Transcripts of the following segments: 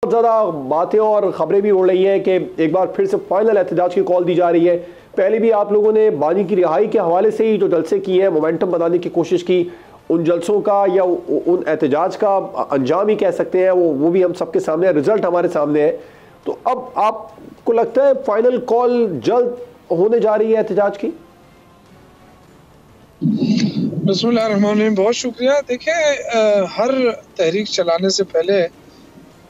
बहुत ज़्यादा बातें और ख़बरें भी उड़ रही हैं कि एक बार फिर से फाइनल एहतजाज की कॉल दी जा रही है। पहले भी आप लोगों ने बानी की रिहाई के हवाले से ही जो जलसे किए हैं, मोमेंटम बनाने की कोशिश की, उन जलसों का या उन एहतजाज का अंजाम ही कह सकते हैं, वो भी हम सबके सामने है, रिजल्ट हमारे सामने है। तो अब आपको लगता है फाइनल कॉल जल्द होने जा रही है एहतजाज की? बिस्मिल्लाहिर्रहमानिर्रहीम, बहुत शुक्रिया। देखिए, हर तहरीक चलाने से पहले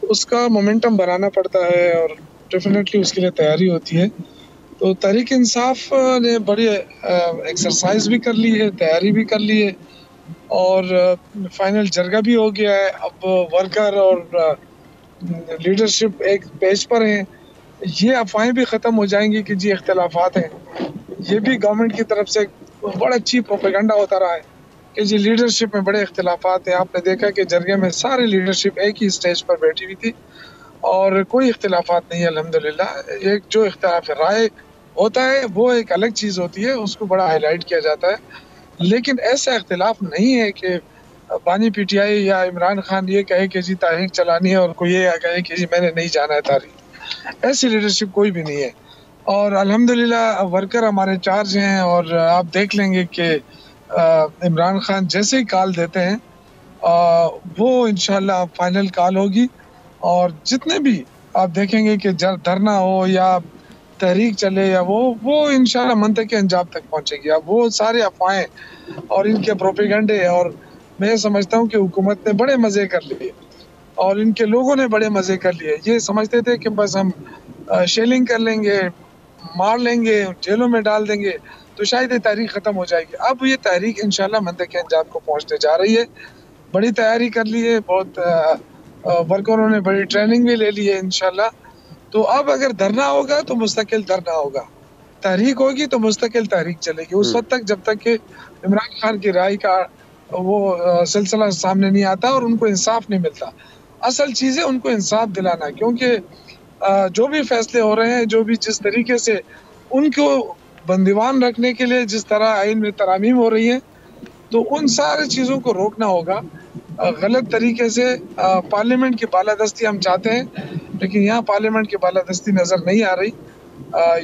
उसका मोमेंटम बनाना पड़ता है और डेफिनेटली उसके लिए तैयारी होती है। तो तहरीक इंसाफ ने बड़ी एक्सरसाइज भी कर ली है, तैयारी भी कर ली है और फाइनल जरगा भी हो गया है। अब वर्कर और लीडरशिप एक पेज पर हैं। ये अफवाहें भी ख़त्म हो जाएंगी कि जी इख्तलाफात हैं। ये भी गवर्नमेंट की तरफ से बड़ा अच्छी प्रोपेगेंडा होता रहा है कि जी लीडरशिप में बड़े इख्तलाफात हैं। आपने देखा कि जरगे में सारी लीडरशिप एक ही स्टेज पर बैठी हुई थी और कोई इख्तलाफात नहीं है अल्हम्दुलिल्लाह। एक जो इख्तलाफ राय होता है वो एक अलग चीज़ होती है, उसको बड़ा हाईलाइट किया जाता है, लेकिन ऐसा इख्तलाफ नहीं है कि बानी पीटीआई या इमरान खान ये कहे कि जी तारीख चलानी है और कोई ये कहे कि जी मैंने नहीं जाना है तारीख। ऐसी लीडरशिप कोई भी नहीं है और अल्हम्दुलिल्लाह वर्कर हमारे चार्ज हैं और आप देख लेंगे कि इमरान खान जैसे ही कॉल देते हैं वो इंशाल्लाह फाइनल कॉल होगी और जितने भी आप देखेंगे कि धरना हो या तहरीक चले या वो इंशाल्लाह मंतक़े के अंजाम तक पहुंचेगी। अब वो सारे अफवाहें और इनके प्रोपेगेंडे और मैं समझता हूँ कि हुकूमत ने बड़े मज़े कर लिए और इनके लोगों ने बड़े मज़े कर लिए। ये समझते थे कि बस हम शेलिंग कर लेंगे, मार लेंगे, जेलों में डाल देंगे तो शायद ये तहरीक ख़त्म हो जाएगी। अब ये तहरीक इंशाल्लाह मंतक़े के अंजाम को पहुँचने जा रही है। बड़ी तैयारी कर ली है, बहुत वर्करों ने बड़ी ट्रेनिंग भी ले ली है इंशाल्लाह। तो अब अगर धरना होगा तो मुस्तकिल धरना होगा, तहरीक होगी तो मुस्तकिल तहरीक चलेगी उस वक्त तक जब तक कि इमरान खान की राय का वो सिलसिला सामने नहीं आता और उनको इंसाफ नहीं मिलता। असल चीज़ है उनको इंसाफ दिलाना, क्योंकि जो भी फैसले हो रहे हैं, जो भी जिस तरीके से उनको बंदीवान रखने के लिए जिस तरह आइन में तरामीम हो रही है, तो उन सारी चीज़ों को रोकना होगा। गलत तरीके से पार्लियामेंट की बालादस्ती हम चाहते हैं, लेकिन यहाँ पार्लियामेंट की बालादस्ती नज़र नहीं आ रही।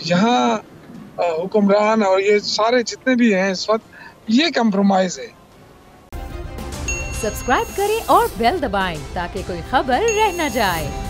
यहाँ हुक्मरान और ये सारे जितने भी हैं इस वक्त, ये कंप्रोमाइज़ है। सब्सक्राइब करें और बेल दबाएं ताकि कोई खबर रह न जाए।